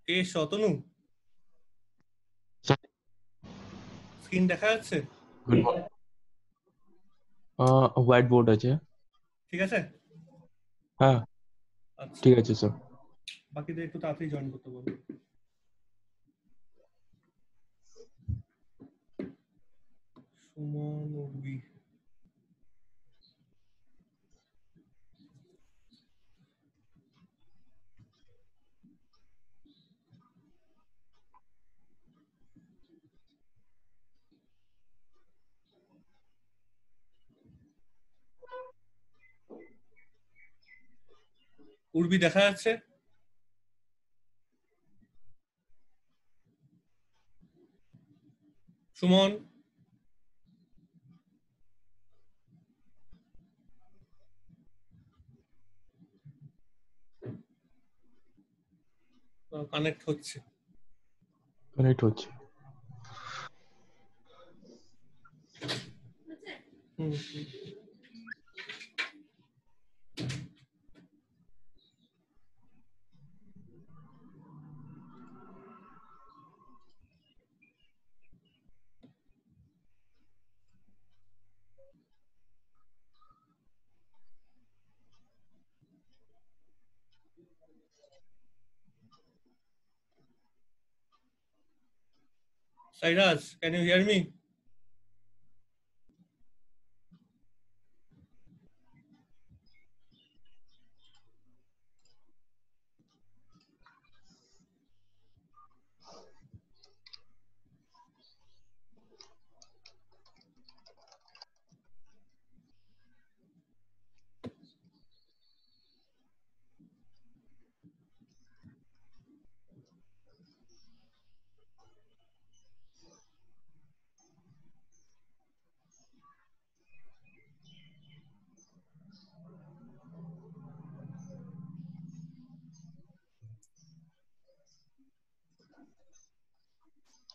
কে শতনু screen দেখা যাচ্ছে? Good white board আছে। ঠিক আছে, হ্যাঁ আচ্ছা ঠিক আছে স্যার। বাকিদের একটু তাড়াতাড়ি জয়েন করতে বলবো। সুমন, উর্বি, উর্বি দেখা যাচ্ছে? সুমন, কানেক্ট হচ্ছে। কানেক্ট হচ্ছে। হুম, Sairaj, can you hear me?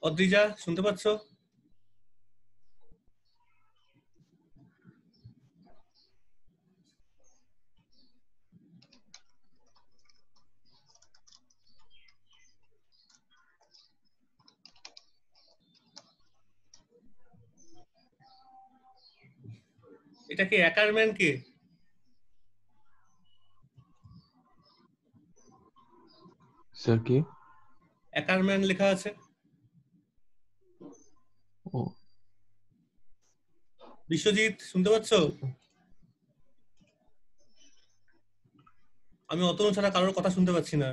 Adrija, শুনতে পাচ্ছ? এটা কি অ্যাকারম্যান কে? স্যার কি? অ্যাকারম্যান লেখা আছে। ও বিশ্বজিৎ, শুনতে পাচ্ছ? আমি অতনু ছাড়া কারোর কথা শুনতে পাচ্ছি না,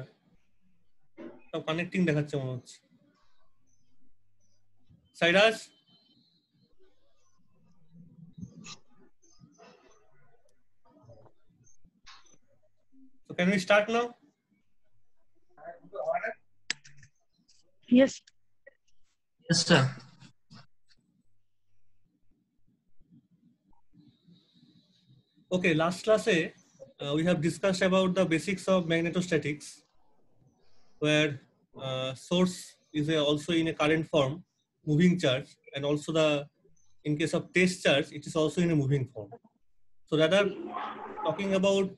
সব কানেক্টিং দেখাচ্ছে মনে হচ্ছে। Sairaj, so can we start now? Yes. Yes, sir. Okay, last class we have discussed about the basics of magnetostatics, where source is also in a current form, moving charge, and also in case of test charge, it is also in a moving form. So rather talking about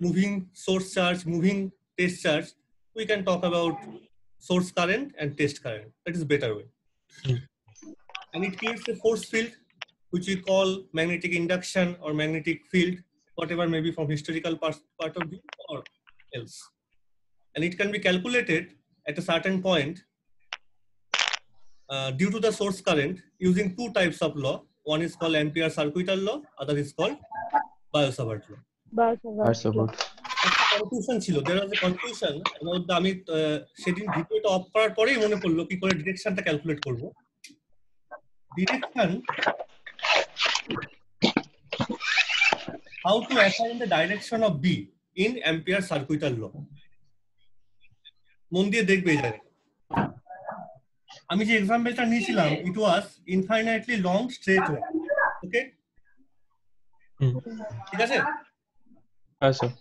moving source charge, moving test charge, we can talk about source current and test current. That is better way. And it creates a force field, which we call magnetic induction or magnetic field, whatever may be from historical part of view or else. And it can be calculated at a certain point due to the source current using two types of law. One is called Ampere circuital law, other is called Biot-Savart law. Biot-Savart. Confusion ছিল, there was a confusion about the, আমি সেদিন ভিডিওটা of করার পরেই মনে পড়লো কি করে ডিরেকশনটা ক্যালকুলেট করব। Direction, how to assign the direction of B in Ampere circuital law. মন দিয়ে দেখবে এই জায়গায়। আমি যে এক্সাম্পলটা নিয়েছিলাম, ইট ওয়াজ ইনফাইনাইটলি লং স্ট্রেট লাইন। ওকে, ঠিক আছে? হ্যাঁ sir.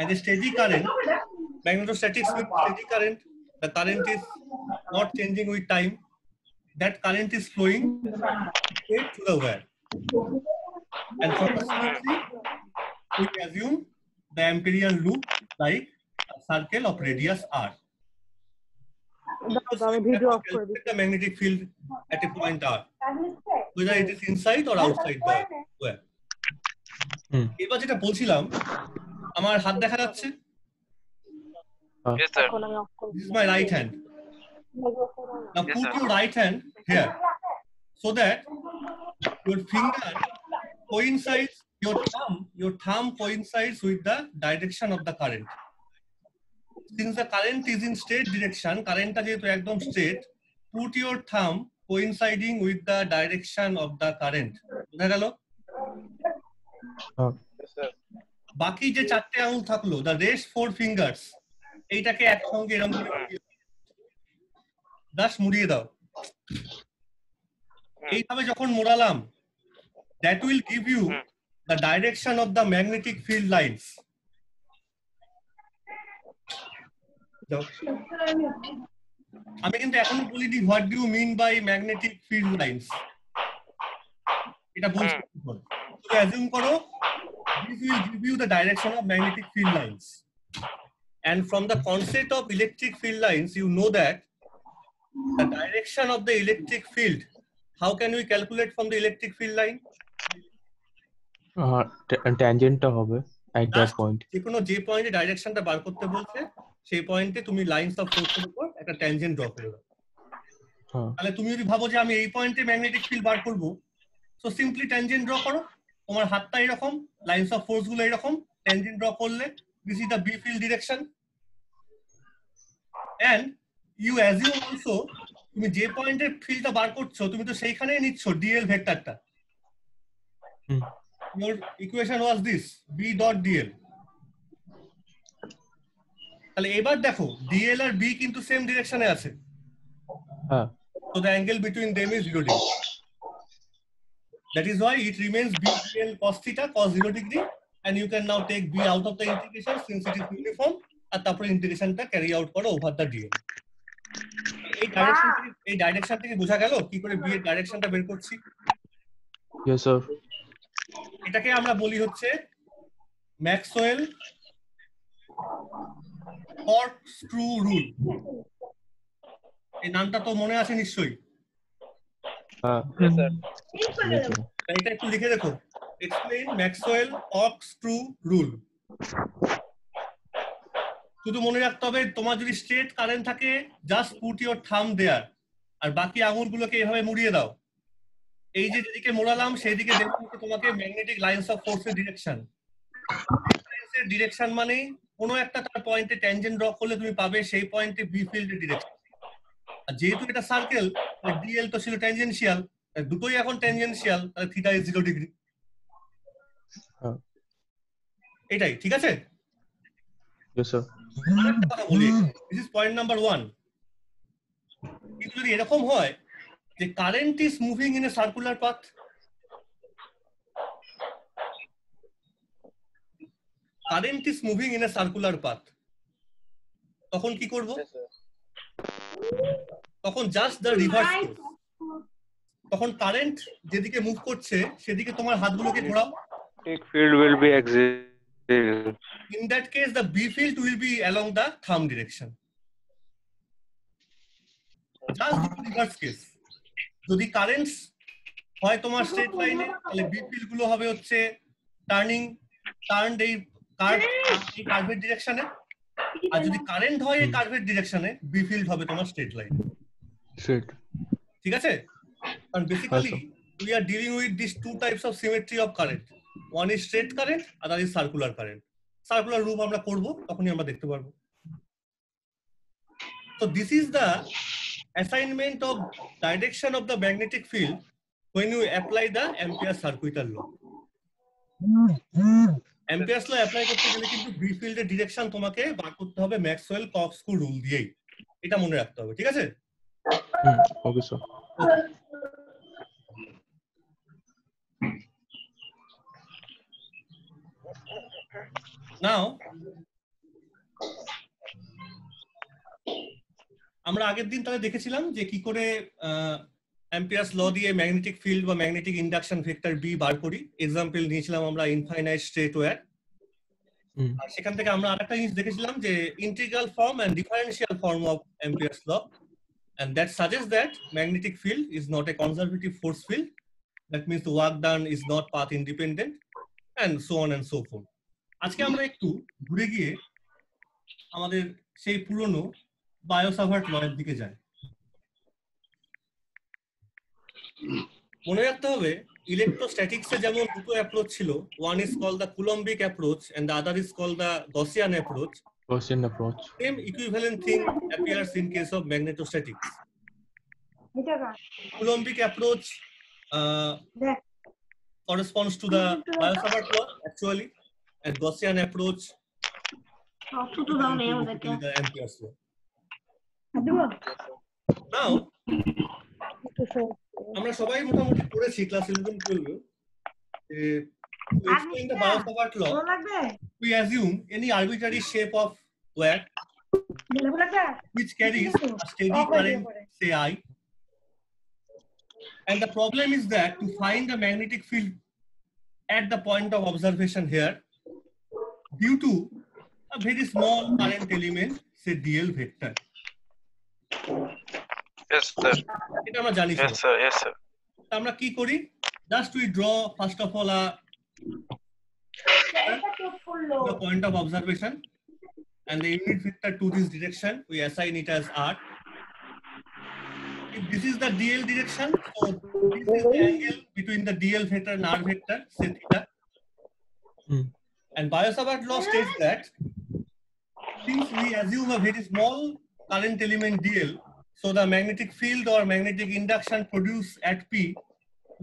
And the steady current, magnetostatics with steady current, the current is not changing with time. That current is flowing straight to the wire. And for the symmetry, we assume the Amperian loop like a circle of radius r. Because আমি we video have of to করে calculate দিচ্ছি। the magnetic field at a point R, whether it is inside or outside the square. এবার যেটা বলছিলাম, আমার হাত দেখা যাচ্ছে? Yes, sir. এখন আমি অফ করে This is my right hand. Now Yes, put sir. your right hand here so that your finger coincides, your thumb coincides with the direction of the current. Since the current is in straight direction, current টা যেহেতু একদম straight, put your thumb coinciding with the direction of the current. বুঝা গেল? Yes, sir. বাকি যে চারটে আঙুল থাকলো, the rest 4 fingers, এইটাকে একসঙ্গে এরকম করে জাস্ট মুড়িয়ে দাও। এইভাবে যখন মোড়ালাম, that will give you the direction of the magnetic field lines. আমি কিন্তু এখনো বলিনি what do you mean by magnetic field lines. এটা বলছি এখন। তুমি assume করো this will give you the direction of magnetic field lines. And from the concept of electric field lines, you know that the direction of the electric field, how can we calculate from the electric field line? ট্যানজেন্টটা হবে at that Just point. যেকোনো যে পয়েন্টে ডাইরেকশনটা বার করতে বলছে সেই পয়েন্টে তুমি lines of ফোর্সের উপর একটা ট্যানজেন্ট ড্র করে দাও। হ্যাঁ তাহলে তুমি যদি ভাবো যে আমি এই পয়েন্টে ম্যাগনেটিক ফিল্ড বার করব, সো সিম্পলি ট্যানজেন্ট ড্র করো। তোমার হাতটা এরকম, লাইনস অফ ফোর্স গুলো এরকম, ট্যানজেন্ট ড্র করলে this is the B field direction. And you assume also তুমি যে পয়েন্টে ফিল্ডটা বার করছো তুমি তো সেইখানেই নিচ্ছ DL ভেক্টরটা। Your equation was this b dot dl. তাহলে এবার দেখো dl আর b কিন্তু সেম ডিরেকশনে আছে, হ্যাঁ so the angle between them is 0 degree. That is why it remains b dl cos theta cos 0 degree, and you can now take b out of the integration since it is uniform, আর তারপরে ইন্টিগ্রেশনটা carry out করো over the dl. এই direction থেকে বোঝা গেল কি করে b এর ডাইরেকশনটা বের করছি। yes sir. এটাকে আমরা বলি হচ্ছে ম্যাক্সওয়েল কর্কস্ক্রু রুল। এই নামটা তো মনে আছে নিশ্চয়ই। হ্যাঁ Yes, sir. এটা একটু লিখে দেখো, এক্সপ্লেইন ম্যাক্সওয়েল কর্কস্ক্রু রুল। শুধু মনে রাখতে হবে তোমার যদি স্ট্রেট কারেন্ট থাকে জাস্ট পুট ইওর থাম দেয়ার, আর বাকি আঙুলগুলোকে এভাবে মুড়িয়ে দাও। এই যে যেদিকে মোড়ালাম সেই দিকে দেখতে তোমাকে ম্যাগনেটিক লাইনস অফ ফোর্সের ডিরেকশন। ডিরেকশন মানে কোনো একটা তার পয়েন্টে ট্যানজেন্ট ড্র করলে তুমি পাবে সেই পয়েন্টে বি ফিল্ডের ডিরেকশন। আর যেহেতু এটা সার্কেল, ডিএল তো ছিল ট্যানজেনশিয়াল, দুটোই এখন ট্যানজেনশিয়াল, তাহলে থিটা ইজ 0 ডিগ্রি। এটাই ঠিক আছে। yes sir. আরেকটা কথা বলি, দিস ইজ পয়েন্ট নাম্বার 1। কিন্তু যদি এরকম হয় যে current is moving in a circular path, current is moving in a circular path, তখন কি করব? Yes, sir. তখন জাস্ট দ্য রিভার্স। তখন কারেন্ট যেদিকে মুভ করছে সেদিকে তোমার হাতগুলোকে ঘোরাও। Magnetic field will be axial. In that case, the B field will be along the thumb direction. Just the reverse case. যদি কারেন্টস হয় তোমার স্ট্রেট লাইনে, তাহলে বি ফিল্ড গুলো হবে হচ্ছে টার্ন এই কার্ভের ডিরেকশনে, আর যদি কারেন্ট হয় এই কার্ভের ডিরেকশনে বি ফিল্ড হবে তোমার স্ট্রেট লাইন। straight. ঠিক আছে? কারণ basically we are dealing with these two types of symmetry of current. One is straight current, other is circular current. Circular রূপ আমরা করব, তখনই আমরা দেখতে পারবো। So this is the assignment of direction of the magnetic field when you apply the Ampere's circuital law. Ampere's law apply করতে গেলে কিন্তু B field এর ডিরেকশন তোমাকে বার করতে হবে ম্যাক্সওয়েল কর্কস্ক্রু রুল দিয়েই। এটা মনে রাখতে হবে, ঠিক আছে? okay sir. Now আমরা আগের দিন তাহলে দেখেছিলাম যে কি করে অ্যাম্পিয়ারস ল দিয়ে ম্যাগনেটিক ফিল্ড বা magnetic induction vector B bar করি। এক্সাম্পল নিয়েছিলাম আমরা ইনফাইনাইট স্ট্রেট ওয়্যার, আর সেখান থেকে আমরা আরেকটা জিনিস দেখেছিলাম যে integral form and differential form of Ampere's law. And that suggests that magnetic field is not a conservative force field. That means the work done is not path independent, and so on and so forth. আজকে আমরা একটু ঘুরে গিয়ে আমাদের সেই পুরনো bio-Savart লয়ের দিকে যাই। মনে রাখতে হবে ইলেকট্রোস্ট্যাটিক্সে যেমন দুটো অ্যাপ্রোচ ছিল, one is called the Coulombic approach and the other is called the Gaussian approach. Gaussian approach. Same equivalent thing appears in case of magnetostatics. Coulombic approach corresponds to the Biot-Savart law actually, and Gaussian approach to the Ampere's law. Now, আমরা সবাই মোটামুটি পড়েছি class 11-12 যে to explain the Biot-Savart law, we assume any arbitrary shape of wire which carries a steady current, say I. And the problem is that to find the magnetic field at the point of observation here, due to a very small current element, say dl vector. Yes, sir. এটা আমরা জানি। Yes, sir. Yes, sir. আমরা কি করি? Just we draw first of all the point of observation, and the unit vector to this direction we assign it as r. If this is the dl direction, so this is the angle between the dl vector and r vector, say theta. And Biot-Savart law states that since we assume a very small current element dl, so the magnetic field or magnetic induction produced at p,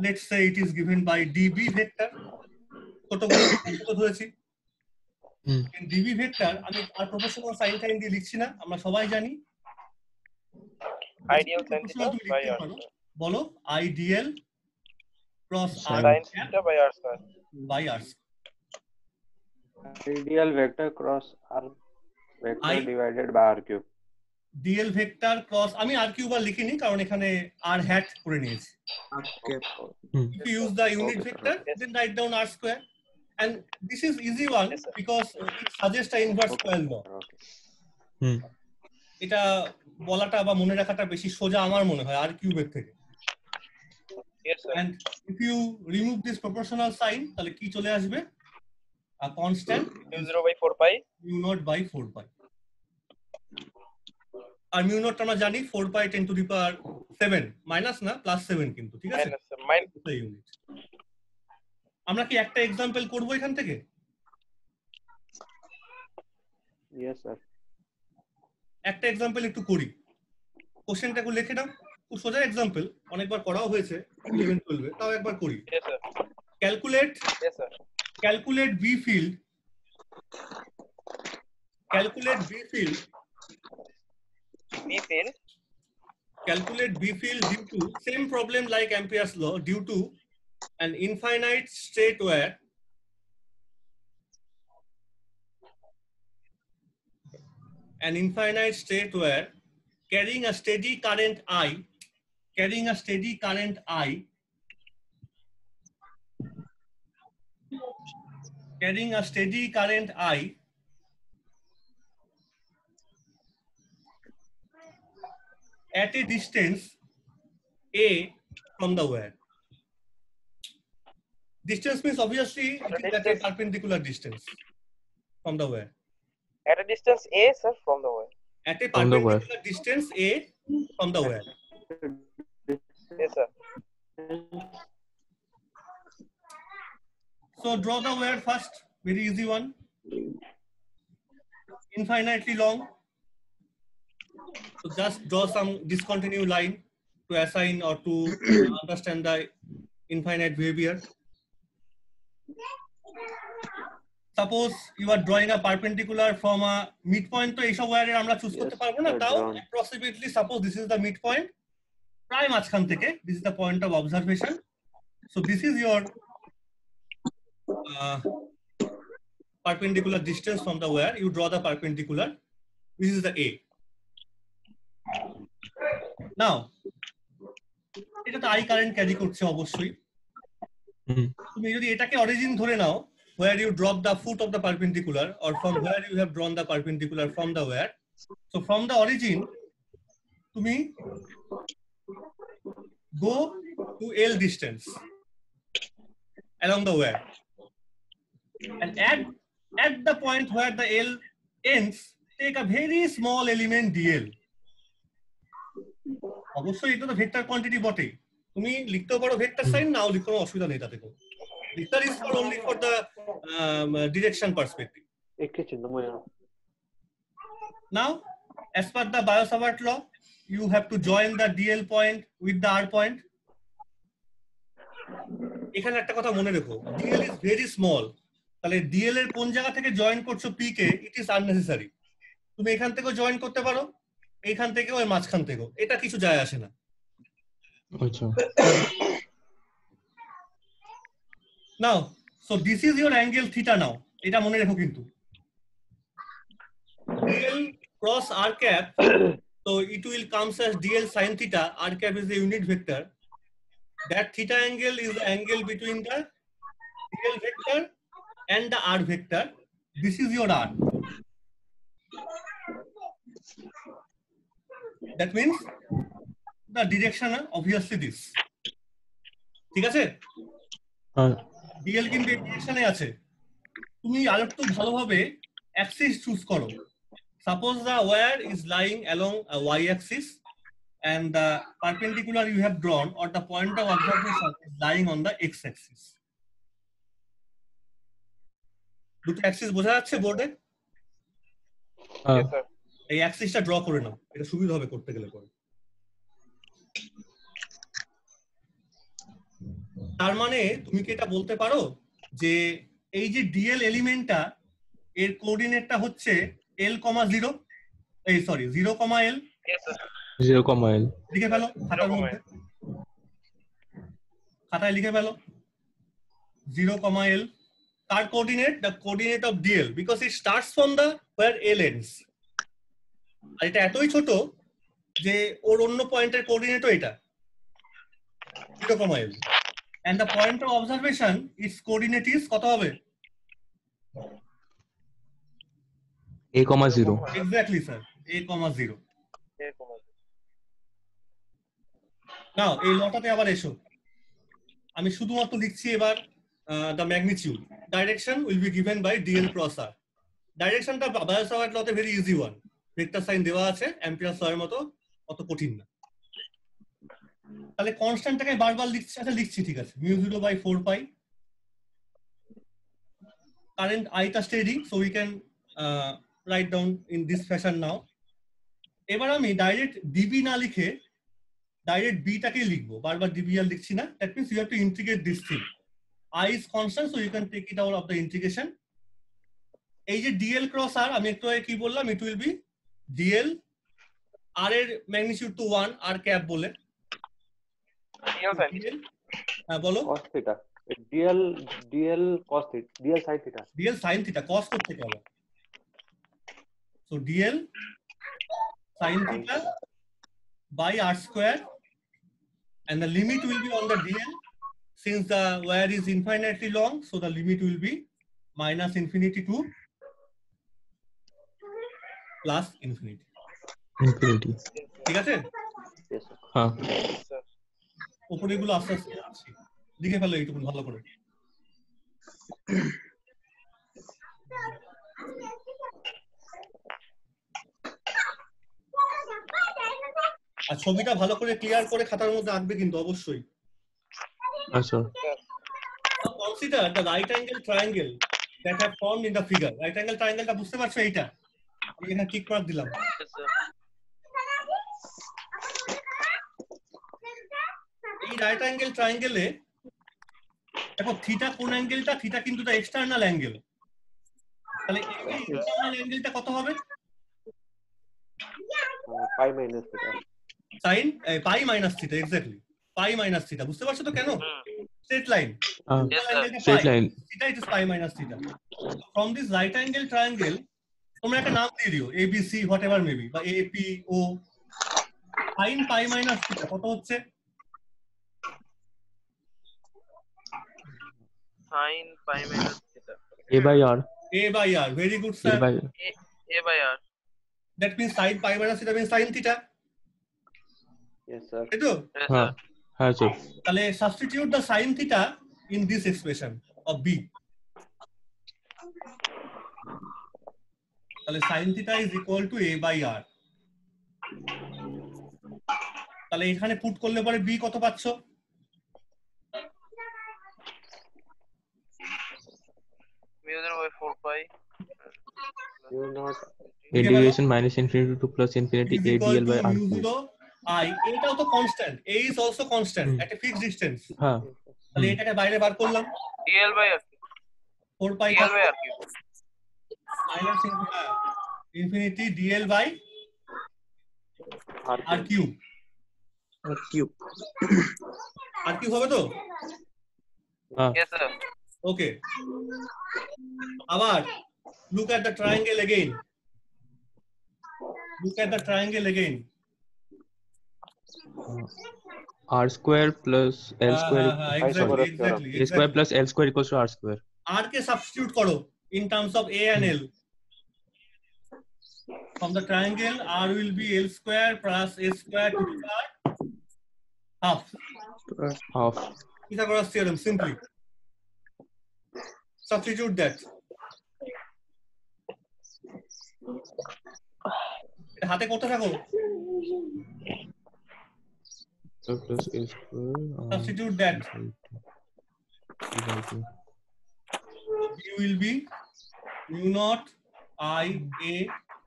let's say it is given by db vector. db vector আমি আর proportional sign time দিয়ে লিখছি না, আমরা সবাই জানি ideal sin theta by r বলো ideal cross r sin theta by r square by r ideal vector cross r vector divided by r cube. dl vector cross আমি r cube আর লিখিনি কারণ এখানে r hat করে নিয়েছি। If you use the unit vector, then write down r square. And this is easy one because it suggests an inverse square law. এটা বলাটা বা মনে রাখাটা বেশি সোজা আমার মনে হয় r কিউবের থেকে। yes sir And if you remove this proportional sign তাহলে কি চলে আসবে? A constant mu0 by 4 pi mu0 by 4 pi. R mu0 আমরা জানি 4 pi 10 to the power 7 minus না প্লাস 7 কিন্তু ঠিক আছে minus ইউনিট। আমরা কি একটা एग्जांपल করব এখান থেকে? Yes sir. একটা एग्जांपल একটু করি। কোশ্চেনটাকে লিখে দাও, খুব সোজা एग्जांपल, অনেকবার করাও হয়েছে 11 12 এ, তাও একবার করি। yes sir calculate yes sir calculate b field calculate b field due to same problem like Ampere's law, due to an infinite straight wire carrying a steady current I at a distance a from the wire. Distance means obviously it is at a perpendicular distance from the wire. at a distance a sir from the wire At a perpendicular distance a from the wire. yes sir So draw the wire first, very easy one. Infinitely long. So just draw some discontinuous line to assign or to understand the infinite behavior. Suppose you are drawing a perpendicular from a midpoint, তো এইসব ওয়্যারে আমরা choose করতে পারবো না, তাও approximately suppose this is the midpoint, প্রায় মাঝখান থেকে this is the point of observation. So this is your perpendicular distance from the wire. You draw the perpendicular. This is the A. Now, এটা তো I current carry করছে অবশ্যই। তুমি যদি এটাকে অরিজিন ধরে নাও, where you drop the foot of the perpendicular, or from where you have drawn the perpendicular from the wire. So from the origin তুমি go to L distance along the wire, and at the point where the L ends, take a very small element dl. অবশ্যই এটা তো vector quantity বটে, তুমি লিখতেও পারো vector sign, নাও লিখতে কোনো অসুবিধা নেই তাতে। Vector is for only for the direction perspective. Now, as per the Biot-Savart law, you have to join the dl point with the r point. এখানে একটা কথা মনে রেখো, dl is very small, তাহলে dl এর কোন জায়গা থেকে জয়েন করছো p K, it is unnecessary. তুমি এখান থেকেও জয়েন করতে পারো, এইখান থেকেও, এর মাঝখান থেকেও, এটা কিছু যায় আসে না। আচ্ছা। Now, so this is your angle theta now. এটা মনে রেখো কিন্তু। dl cross r cap, so it will comes as dl sin theta. R cap is the unit vector. That theta angle is the angle between the dl vector and the r vector. This is your r. That means the direction obviously this. ঠিক আছে? dl কিন্তু এই ডিরেকশনে আছে। তুমি আরেকটু ভালোভাবে Axis choose করো। Suppose the wire is lying along a y axis and the perpendicular you have drawn or the point of observation is lying on the x axis. দুটো অ্যাক্সিস বোঝা যাচ্ছে বোর্ডে? এই অ্যাক্সিসটা ড্র করে নাও, এটা সুবিধা হবে করতে গেলে পরে। তার মানে তুমি কি এটা বলতে পারো যে এই যে ডিএল এলিমেন্টটা, এর কোঅর্ডিনেটটা হচ্ছে l, 0, এই সরি 0, l। 0, l লিখে ফেলো খাতার মধ্যে, খাতায় লিখে ফেলো 0, l। কার coordinate? The coordinate of dl, because it starts from the wire l ends। আর এটা এতই ছোট যে ওর অন্য পয়েন্টের কোঅর্ডিনেটও এটা 0, l, and the point of observation its coordinate is কত হবে? a, 0 Exactly sir, a, 0। নাও এই লটাতে আবার এসো, আমি শুধুমাত্র লিখছি এবার the magnitude. Direction will be given by dl cross r. ডাইরেকশনটা বায়োট-সাভার্ট লতে very easy one, vector sign দেওয়া আছে, অ্যাম্পিয়ারস লয়ের মতো অত কঠিন না। তাহলে কনস্ট্যান্টটাকে বারবার লিখছি, আচ্ছা লিখছি ঠিক আছে, μ0/4π। কারেন্ট আইটা steady, so we can write down in this fashion now. এবার আমি ডাইরেক্ট ডিবি না লিখে ডাইরেক্ট বিটাকেই লিখবো, বারবার ডিবি আর লিখছি না। That means you have to integrate this thing. I is constant, so you can take it out of the integration. এই যে ডিএল ক্রস আর, আমি একটু আগে কি বললাম, ইট উইল বি ডিএল আর এর ম্যাগনিটিউড টু 1 আর ক্যাপ বলে। হ্যাঁ বলো। cos theta dl cos theta dl sin theta dl sin theta cos করতে কি হবে? so dl sin theta by r square, and the limit will be on the dl, since the wire is infinitely long, so the limit will be minus infinity to plus infinity. ঠিক আছে? yes sir হ্যাঁ উপরে গুলো আস্তে আস্তে আসছে, লিখে ফেলো এইটুকু ভালো করে। আর ছবিটা ভালো করে ক্লিয়ার করে খাতার মধ্যে আঁকবে কিন্তু অবশ্যই। আচ্ছা। Consider the right angle triangle that have formed in the figure. Right angle triangle টা বুঝতে পারছো? এইটা আমি এখানে টিক মার্ক দিলাম। এই রাইট অ্যাঙ্গেল ট্রায়াঙ্গেলে দেখো থিটা কোন অ্যাঙ্গেলটা? থিটা কিন্তু এটা এক্সটার্নাল অ্যাঙ্গেল। তাহলে এই ইন্টারনাল অ্যাঙ্গেলটা কত হবে? pi minus theta sin pi minus theta, exactly pi minus theta। বুঝতে পারছো তো কেন? Straight line, straight line, theta it is pi minus theta. From this right angle triangle তোমরা একটা নাম দিয়ে দিও, ABC whatever maybe, বা APO। sin pi minus theta কত হচ্ছে? sin pi minus theta a by r, very good sir, a by r, that means sin pi minus theta means sin theta। Yes, sir. তাই তো? Yes, হ্যাঁ sir. হ্যাঁ sir তাহলে substitute the sine theta in this expression of B. তাহলে sine theta is equal to a by r। তাহলে এখানে put করলে পরে বি কত পাচ্ছ? Mu 0 by 4 pi. You not integration minus infinity to plus infinity is a equal dl to by r mu 0 I, এটাও তো constant, a is also constant hmm. at a fixed distance। হ্যাঁ তাহলে এটাকে বাইরে বার করলাম, dl by r cube. 4 pi dl by r cube. Minus infinity dl by R r cube. cube. R cube হবে তো? হ্যাঁ Yes, sir. ওকে, আবার look at the triangle again, look at the triangle again। r square plus l square exactly Sorry. exactly a square plus l square equals to r square r K substitute করো in terms of a and l। from the triangle r will be l square plus a square to the power half, half Pythagoras theorem simply substitute that। এটা হাতে করতে থাকো, plus a square substitute that, b will be mu naught I a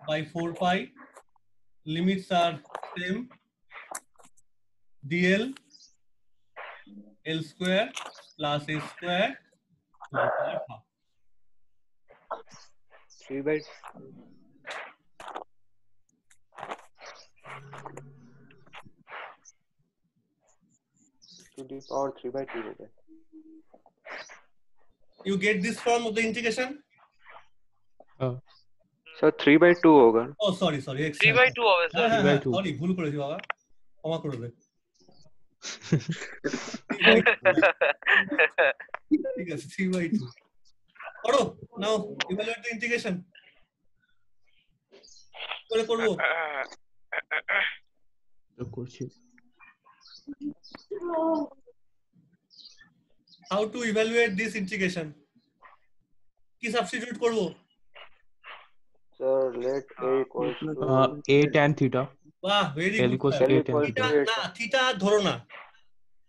by 4 pi, limits are same, dl l square plus a square to the power half। 3 by to the power 3 by 2 होगा। You get this form of the integration? Sir 3 by 2 होगा। Oh sorry 3 by 2 হবে sir. 3 by 2 sorry ভুল করেছি বাবা, ক্ষমা করে দে। ঠিক আছে 3 by 2 করো। নাও ইভালুয়েট দ্য ইন্টিগ্রেশন করে করব। করছি How to evaluate this integration? কি সাবস্টিটিউট করব? Sir, let a equals to a tan theta বাহ very l good. equals to L a tan equals theta theta না, থিটা ধরো না,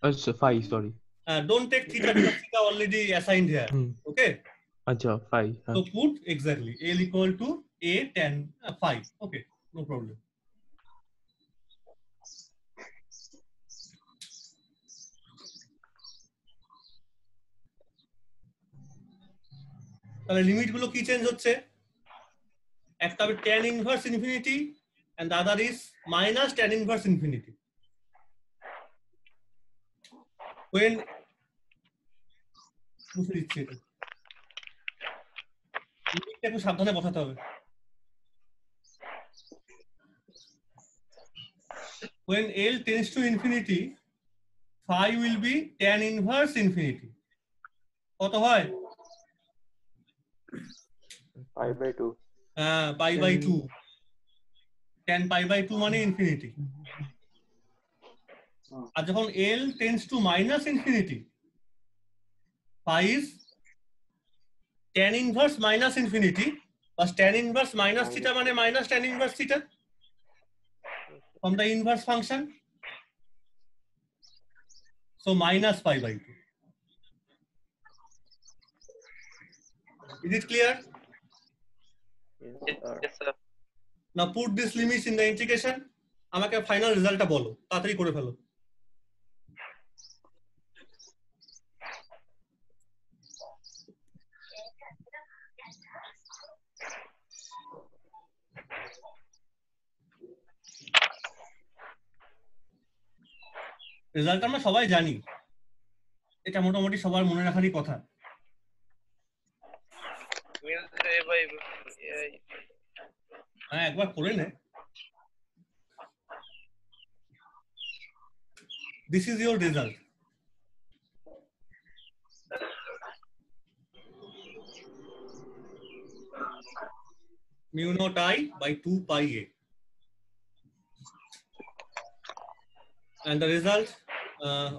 আচ্ছা 5 sorry don't take theta because theta already assigned here, okay? আচ্ছা 5 So put exactly L equal to a tan 5, okay, no problem। তাহলে limit গুলো কি change হচ্ছে? একটা হবে tan inverse infinity and the other is minus tan inverse infinity। when বুঝে দিচ্ছি এটা, লিমিটটা একটু সাবধানে বসাতে হবে। when L tends to infinity, phi will be tan inverse infinity। কত হয়? pi by 2। pi by 2, tan pi by 2 মানে ইনফিনিটি। আর যখন L tends to minus infinity, phi is tan inverse minus infinity, plus tan inverse minus theta মানে minus tan inverse theta from the inverse function, so minus pi by 2। Is it clear? Yes, sir. Yes, sir. Now put this limits in the integration। আমাকে final রেজাল্টটা বলো, তাড়াতাড়ি করে ফেলো। Result আমরা সবাই জানি, এটা মোটামুটি সবার মনে রাখারই কথা। Mu 0 a by হ্যাঁ একবার করে নে। This is your result। mu naught I by 2 pi a। and the result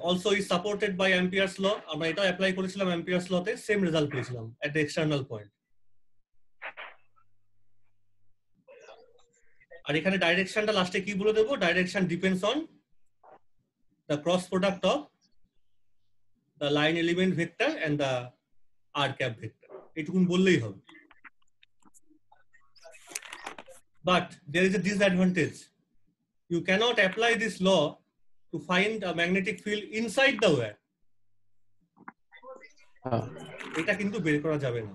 also is supported by Ampere's law. আমরা এটা অ্যাপ্লাই করেছিলাম Ampere's law তে, সেম রেজাল্ট পেয়েছিলাম at the external point. আর এখানে ডাইরেকশনটা লাস্টে কি বলে দেবো, direction depends on the cross product of the line element vector and the r cap vector, এটুকুন বললেই হবে। But there is a disadvantage. You cannot apply this law to find a magnetic field inside the wire. এটা কিন্তু বের করা যাবে না।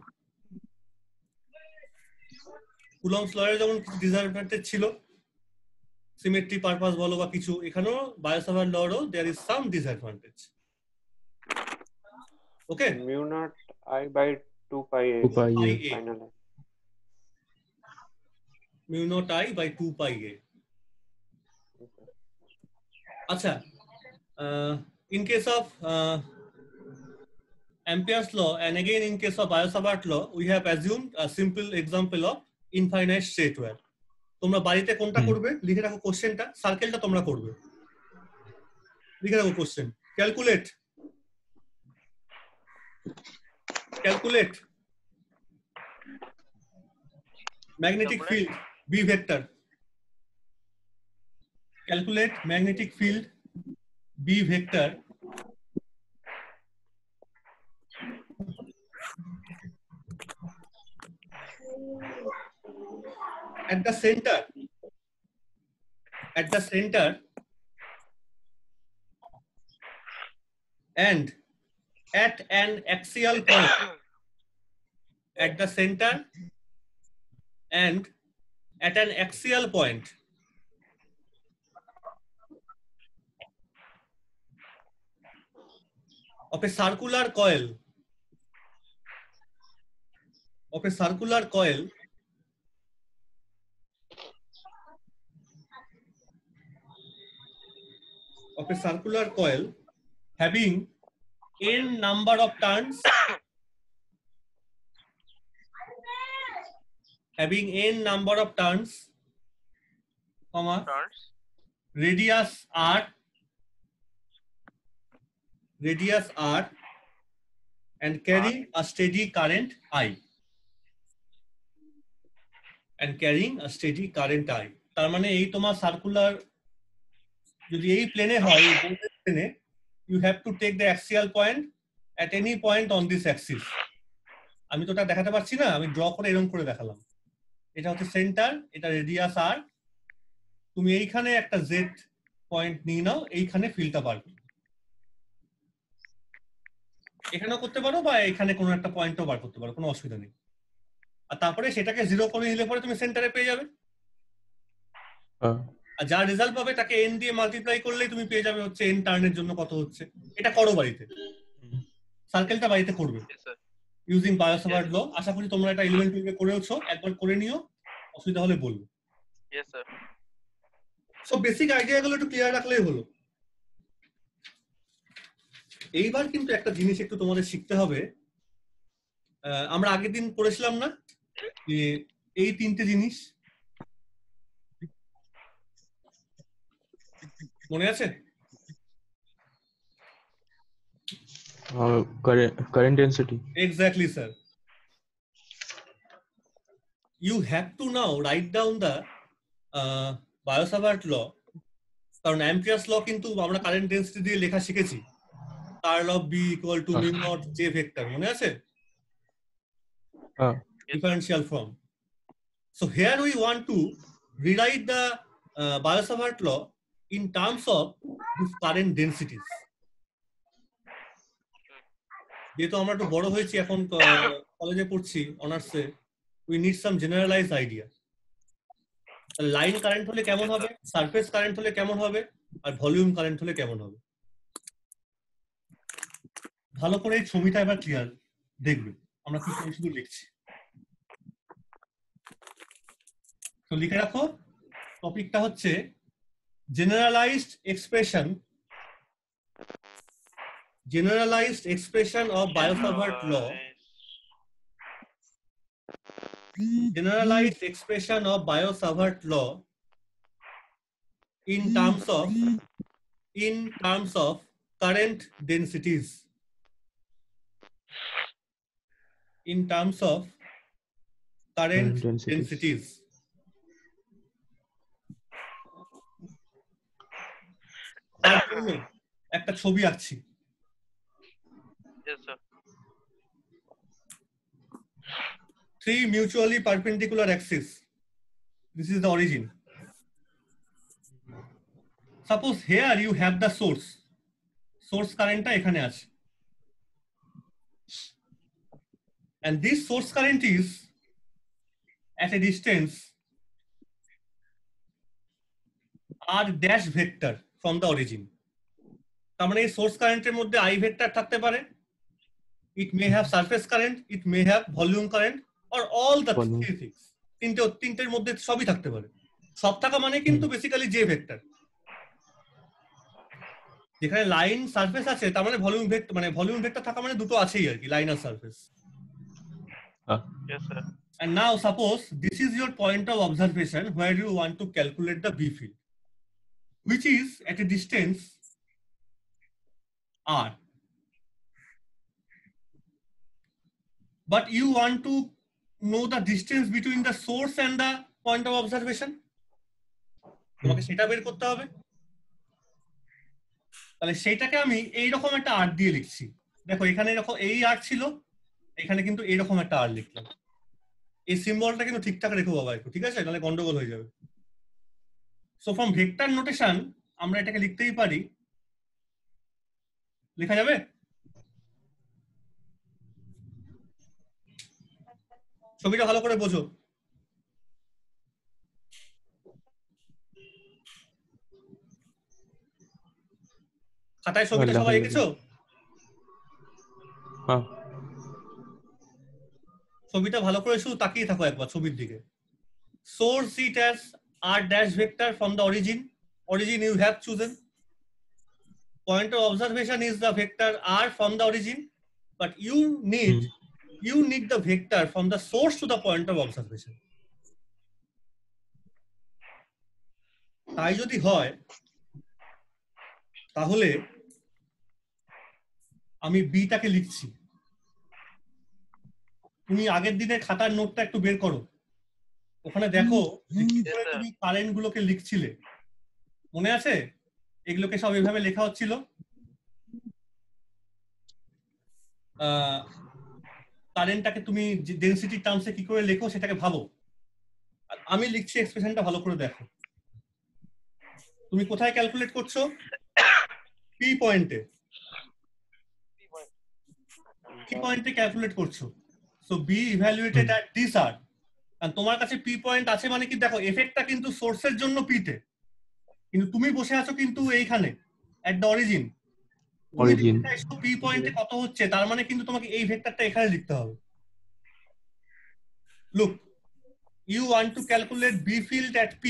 Coulomb's law এর যেমন কিছু ডিসঅ্যাডভান্টেজ ছিল, সিমেট্রি পারপাস বলো বা কিছু, এখানেও বায়োসাভার্ট ল এরও there is some disadvantage. Okay? mu naught I by 2 pi a. 2 pi a. Final. Mu naught I by 2 pi a. Acha, in case of Ampere's law and again in case of Biot-Savart law, we have assumed a simple example of infinite straight wire. তোমরা বাড়িতে কোনটা করবে লিখে রাখো, কোশ্চেনটা সার্কেলটা তোমরা করবে, লিখে রাখো question. Calculate magnetic field B vector. Calculate magnetic field B vector at the center and at an axial point at the center and at an axial point of a circular coil having n number of turns comma radius r and carrying a steady current I. তার মানে এই তোমার circular যদি এই প্লেনে হয়, প্লেনে you have to take the axial point at any point on this axis. আমি তো এটা দেখাতে পারছি না, আমি ড্র করে এরকম করে দেখালাম। এটা হচ্ছে সেন্টার, এটা রেডিয়াস আর, তুমি এইখানে একটা জেড পয়েন্ট নিয়ে নাও, এইখানে ফিল্ডটা বার করো, এখানেও করতে পারো বা এখানে কোনো একটা পয়েন্টও বার করতে পারো, কোনো অসুবিধা নেই। আর তারপরে সেটাকে 0 করে নিলে পরে তুমি সেন্টারে পেয়ে যাবে। আর যা রেজাল্ট পাবে তাকে n দিয়ে মাল্টিপ্লাই করলেই তুমি পেয়ে যাবে হচ্ছে n টার্নের জন্য কত হচ্ছে। এটা করো বাড়িতে, সার্কেলটা বাড়িতে করবে ইউজিং বায়োসাভার্ট ল। আশা করি তোমরা এটা 11 12 এ করেওছো, একবার করে নিও, অসুবিধা হলে বলবো। Yes sir. সো বেসিক আইডিয়াগুলো একটু ক্লিয়ার রাখলেই হলো। এইবার কিন্তু একটা জিনিস একটু তোমাদের শিখতে হবে, আমরা আগের দিন পড়েছিলাম না যে এই তিনটে জিনিস, মনে আছে? Current density. Exactly sir. You have to now write down the Biot-Savart law, কারণ Ampere's law কিন্তু আমরা কারেন্ট ডেন্সিটি দিয়ে লেখা শিখেছি, curl of B equal to mu naught J vector, মনে আছে? Differential form. So here we want to rewrite the Biot-Savart law in terms of these current densities. যেহেতু আমরা একটু বড় হয়েছি এখন, কলেজে পড়ছি অনার্সে, we need some generalized idea. Line current হলে কেমন হবে, সারফেস কারেন্ট হলে কেমন হবে, আর ভলিউম কারেন্ট হলে কেমন হবে। ভালো করে এই ছবিটা এবার ক্লিয়ার দেখবে আমরা কি শুধু লিখছি। তো লিখে রাখো, টপিকটা হচ্ছে generalized expression of Biot-Savart law. Generalized expression of Biot-Savart law in terms of in terms of current densities. In terms of current densities. তার জন্য একটা ছবি আঁকছি। Yes, sir. Three mutually perpendicular axes. This is the origin. Suppose here you have the source. Source current এখানে আছে। And this source current is at a distance r dash vector from the origin. তার মানে এই source কারেন্টের মধ্যে i vector থাকতে পারে, it may have surface current, it may have volume current or all the three things. তিনটের মধ্যে সবই থাকতে পারে। সব থাকা মানে কিন্তু বেসিক্যালি j ভেক্টর। যেখানে লাইন সারফেস আছে তার মানে ভলিউম ভেক্টর থাকা মানে দুটো আছেই আর কি, লাইন আর surface. Yes, sir. And now suppose this is your point of observation where you want to calculate the B field, which is at a distance r. But you want to know the distance between the source and the point of observation. তোমাকে সেটা বের করতে হবে। তাহলে সেইটাকে আমি এইরকম একটা r দিয়ে লিখছি। দেখো এখানে এরকম এই r ছিল, এখানে কিন্তু এইরকম একটা r লিখলাম। এই সিম্বলটা কিন্তু ঠিকঠাক রেখো বাবা একটু, ঠিক আছে? নাহলে গন্ডগোল হয়ে যাবে। সো ফ্রম ভেক্টর নোটেশন আমরা এটাকে লিখতেই পারি, লেখা যাবে ছবিটা ভালো করে বোঝো। খাতায় ছবিটা সবাই এঁকেছো? হ্যাঁ। ছবিটা ভালো করে শুধু তাকিয়ে থাকো একবার ছবির দিকে। Source it as r dash vector from the origin. Origin you have chosen. Point of observation is the vector r from the origin, but you need the vector from the source to the point of observation. তাই যদি হয় তাহলে আমি b টাকে লিখছি। তুমি আগের দিনের খাতার নোটটা একটু বের করো, ওখানে দেখো কি করে তুমি কারেন্ট গুলোকে লিখছিলে, মনে আছে? এগুলোকে সব এইভাবে লেখা হচ্ছিল। কারেন্টটাকে তুমি ডেনসিটি টার্মসে কি করে লেখো সেটাকে ভাবো। আমি লিখছি এক্সপ্রেশনটা ভালো করে দেখো। তুমি কোথায় ক্যালকুলেট করছো? পি পয়েন্টে ক্যালকুলেট করছো। So B evaluated at this r. আর তোমার কাছে পি পয়েন্ট আছে মানে কি, দেখো এফেক্টটা কিন্তু সোর্সের জন্য পিতে, কিন্তু তুমি বসে আছো কিন্তু এইখানে এট দ্য অরিজিন। পি পয়েন্টে কত হচ্ছে তার মানে কিন্তু তোমাকে এই ভেক্টরটা এখানে লিখতে হবে। Look, you want to calculate B field at P.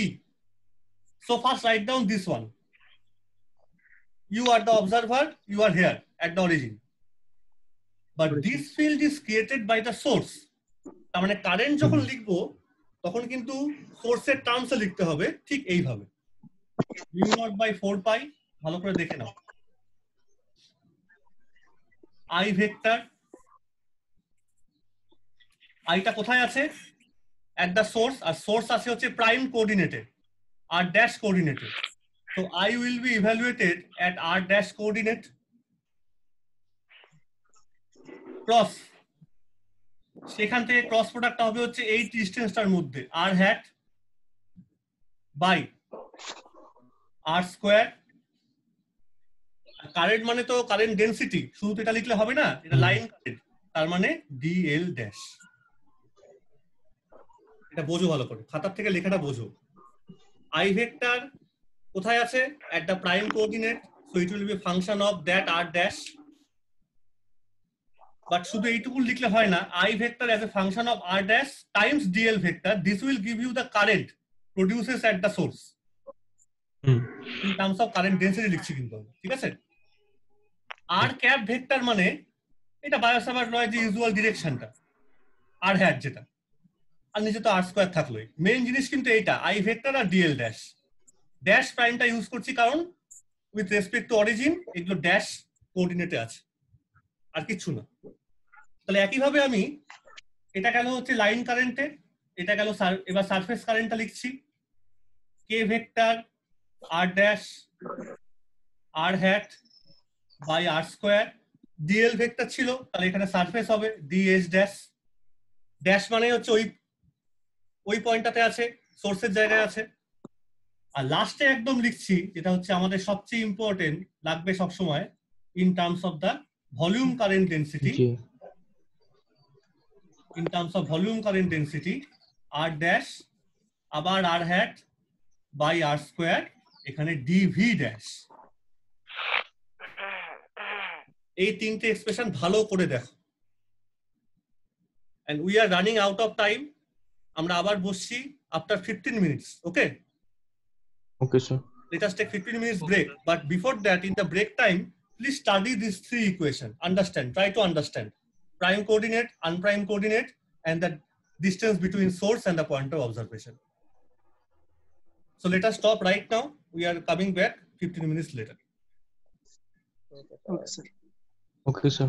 So first write down this one. You are the observer, you are here at the origin. But this field is created by the source. তার মানে current যখন লিখবো তখন কিন্তু সোর্সের টার্মসে লিখতে হবে ঠিক এইভাবে, mu naught by 4 pi। ভালো করে দেখে নাও। I ভেক্টর, আইটা কোথায় আছে? at the source, R source আছে হচ্ছে prime coordinated, r dash coordinated. So I will be evaluated at r dash coordinate. Cross, সেখান থেকে ক্রস প্রোডাক্ট হবে হচ্ছে এই ডিসটেন্সটার মধ্যে r hat by r square। Current মানে তো কারেন্ট ডেনসিটি, শুধু এটা লিখলে হবে না, এটা লাইন কারেন্ট, তার মানে dl dash। এটা বোঝো ভালো করে, খাতার থেকে লেখাটা বোঝো। I ভেক্টর কোথায় আছে? at the prime coordinate, so it will be a function of that r dash। But শুধু এইটুকু লিখলে হয় না, I vector as a function of r dash times dl vector, this will give you the current produces at the source in terms of current density লিখছি কিন্তু, ঠিক আছে? r cap vector মানে এটা বায়োসাভার্ট লয়ের যে ইউজুয়াল ডিরেকশনটা, r হ্যাট যেটা, আর নিচে তো r স্কয়ার থাকলোই। মেইন জিনিস কিন্তু এইটা I ভেক্টর আর dl ড্যাশ। ড্যাশ প্রাইমটা ইউজ করছি কারণ উইথ রেসপেক্ট টু অরিজিন এগুলো ড্যাশ কোঅর্ডিনেটে আছে, আর কিছু না। তাহলে একইভাবে আমি এটা গেল হচ্ছে লাইন কারেন্টে, এটা গেল এবার সারফেস কারেন্টটা লিখছি, K vector r dash r hat by r square, d l vector ছিল তাহলে এখানে সারফেস হবে ডিএস ড্যাশ, ড্যাশ মানে হচ্ছে ওই পয়েন্টটাতে আছে, সোর্সের জায়গায় আছে। আর লাস্টে একদম লিখছি যেটা হচ্ছে আমাদের সবচেয়ে ইম্পর্টেন্ট লাগবে সবসময়, in terms of the volume current density, in terms of volume current density r dash আবার r hat by r square, এখানে ডিভি ড্যাশ। এই তিনটে এক্সপ্রেশন ভালো করে দেখো। and we are running out of time, আমরা আবার বসছি after 15 minutes. Okay sir. Let us take 15 minutes break, but before that, in the break time, please study these three equations. Understand, try to understand prime coordinate, unprime coordinate, and the distance between source and the point of observation. So let us stop right now. We are coming back 15 minutes later. Okay, sir. Okay, sir.